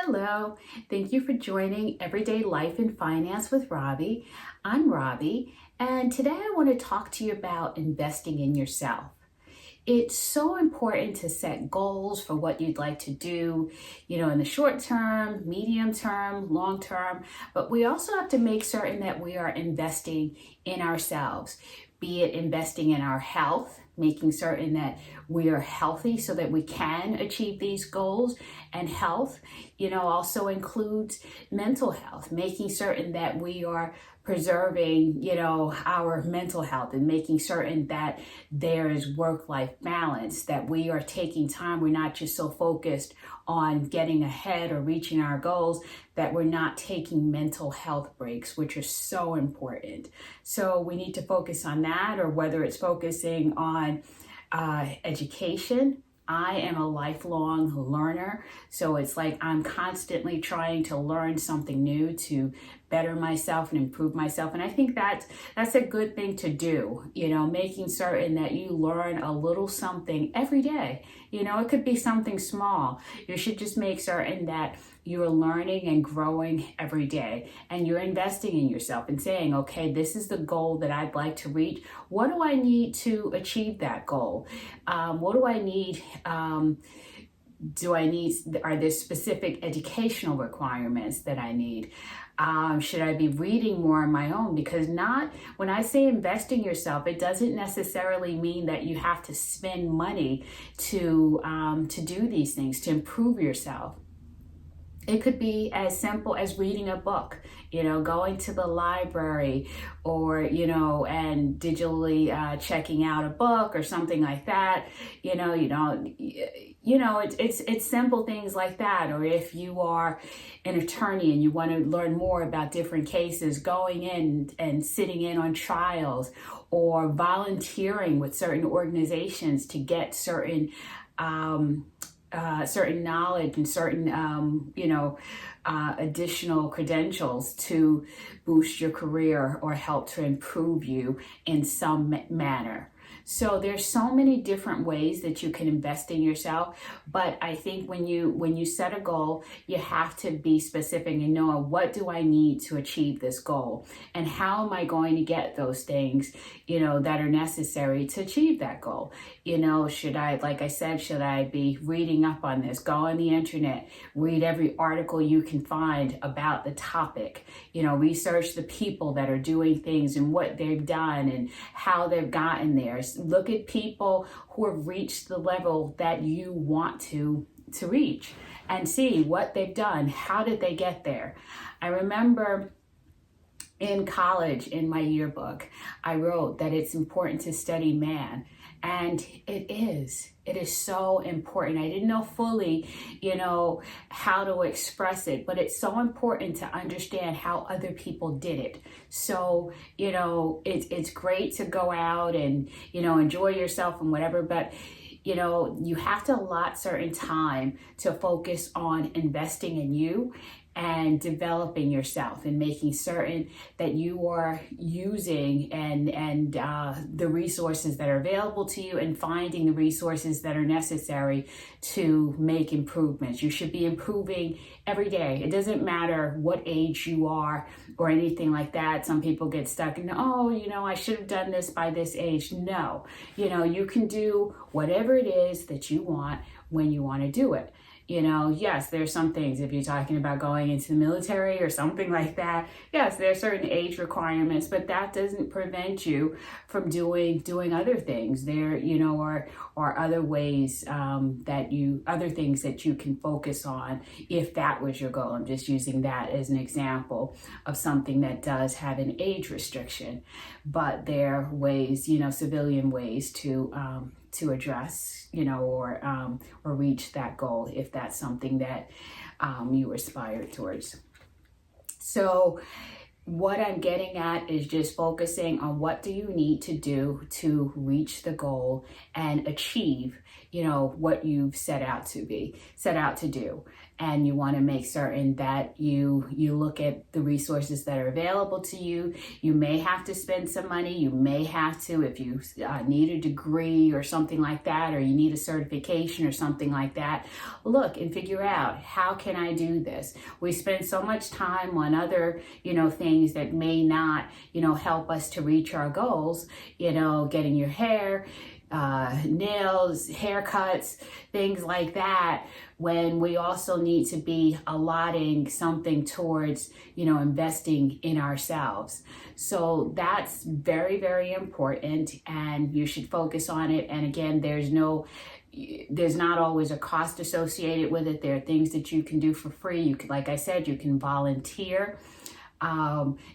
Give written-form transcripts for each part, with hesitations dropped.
Hello, thank you for joining Everyday Life in Finance with Robbie. I'm Robbie, and today I want to talk to you about investing in yourself. It's so important to set goals for what you'd like to do, in the short term, medium term, long term, but we also have to make certain that we are investing in ourselves, be it investing in our health, making certain that we are healthy so that we can achieve these goals. And health, also includes mental health, making certain that we are preserving, our mental health and making certain that there is work-life balance, that we are taking time. We're not just so focused on getting ahead or reaching our goals that we're not taking mental health breaks, which are so important. So we need to focus on that, or whether it's focusing on education. I am a lifelong learner, so it's like I'm constantly trying to learn something new to better myself and improve myself. And I think that's a good thing to do, making certain that you learn a little something every day. It could be something small. You should just make certain that you're learning and growing every day, and you're investing in yourself and saying, okay, this is the goal that I'd like to reach. What do I need to achieve that goal? What do I need? Are there specific educational requirements that I need? Should I be reading more on my own? Because when I say invest in yourself, it doesn't necessarily mean that you have to spend money to do these things, to improve yourself. It could be as simple as reading a book, going to the library, or, and digitally checking out a book or something like that. It's simple things like that. Or if you are an attorney and you want to learn more about different cases, going in and sitting in on trials, or volunteering with certain organizations to get certain knowledge and certain, additional credentials to boost your career or help to improve you in some manner. So there's so many different ways that you can invest in yourself, but I think when you set a goal, you have to be specific and know, what do I need to achieve this goal, and how am I going to get those things, that are necessary to achieve that goal. Should I be reading up on this? Go on the internet, read every article you can find about the topic, research the people that are doing things and what they've done and how they've gotten there. Look at people who have reached the level that you want to reach, and see what they've done. How did they get there? I remember in college, in my yearbook, I wrote that it's important to study man. And it is so important. I didn't know fully, how to express it, but it's so important to understand how other people did it. So, it's great to go out and, enjoy yourself and whatever, but you have to allot certain time to focus on investing in you and developing yourself, and making certain that you are using and the resources that are available to you, and finding the resources that are necessary to make improvements. You should be improving every day. It doesn't matter what age you are or anything like that. Some people get stuck in, I should have done this by this age. No, you can do whatever it is that you want when you want to do it. Yes, there's some things, if you're talking about going into the military or something like that, yes, there are certain age requirements, but that doesn't prevent you from doing other things. There, or other ways other things that you can focus on if that was your goal. I'm just using that as an example of something that does have an age restriction, but there are ways, civilian ways to address, or reach that goal, if that's something that you aspire towards. So what I'm getting at is just focusing on what do you need to do to reach the goal and achieve, what you've set out to do. And you want to make certain that you look at the resources that are available to you. You may have to spend some money. You may have to, if you need a degree or something like that, or you need a certification or something like that, look and figure out, how can I do this? We spend so much time on other, things that may not, help us to reach our goals, getting your hair, nails, haircuts, things like that, when we also need to be allotting something towards, investing in ourselves. So that's very, very important, and you should focus on it. And again, there's not always a cost associated with it. There are things that you can do for free. You can, like I said, you can volunteer.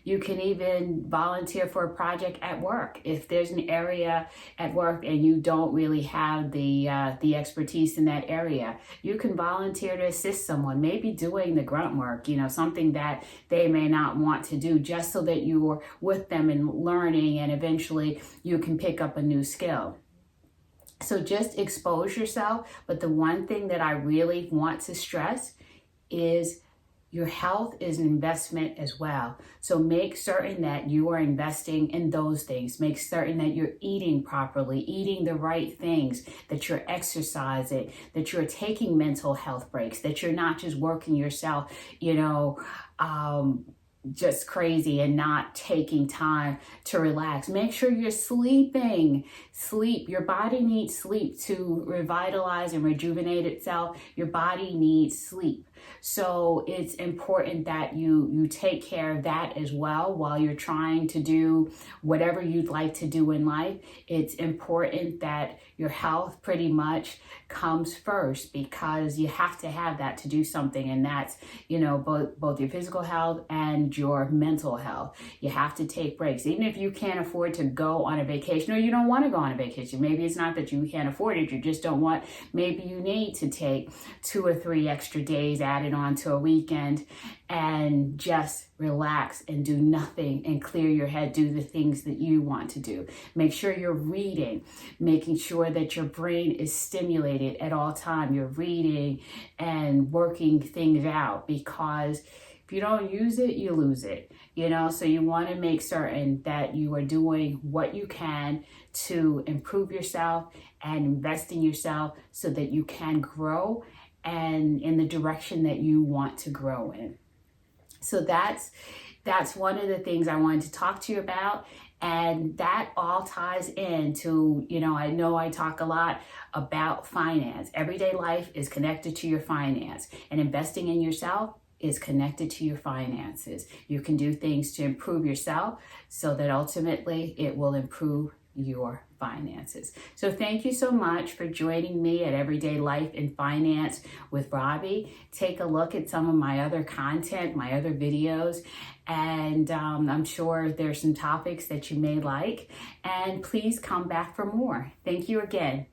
You can even volunteer for a project at work. If there's an area at work and you don't really have the expertise in that area, you can volunteer to assist someone, maybe doing the grunt work, something that they may not want to do, just so that you're with them and learning, and eventually you can pick up a new skill. So just expose yourself. But the one thing that I really want to stress is your health is an investment as well. So make certain that you are investing in those things. Make certain that you're eating properly, eating the right things, that you're exercising, that you're taking mental health breaks, that you're not just working yourself, just crazy and not taking time to relax. Make sure you're sleeping. Sleep. Your body needs sleep to revitalize and rejuvenate itself. Your body needs sleep. So it's important that you take care of that as well while you're trying to do whatever you'd like to do in life. It's important that your health pretty much comes first, because you have to have that to do something. And that's, both your physical health and your mental health. You have to take breaks. Even if you can't afford to go on a vacation, or you don't want to go on a vacation. Maybe it's not that you can't afford it. You just don't want, maybe you need to take 2 or 3 extra days added on to a weekend and just relax and do nothing and clear your head, do the things that you want to do. Make sure you're reading, making sure that your brain is stimulated at all time. You're reading and working things out, because if you don't use it, you lose it, so you want to make certain that you are doing what you can to improve yourself and invest in yourself so that you can grow and in the direction that you want to grow in. So that's one of the things I wanted to talk to you about. And that all ties into, I know I talk a lot about finance. Everyday life is connected to your finance, and investing in yourself is connected to your finances. You can do things to improve yourself so that ultimately it will improve your finances. So thank you so much for joining me at Everyday Life in Finance with Robbie. Take a look at some of my other content, my other videos, and I'm sure there's some topics that you may like. And please come back for more. Thank you again.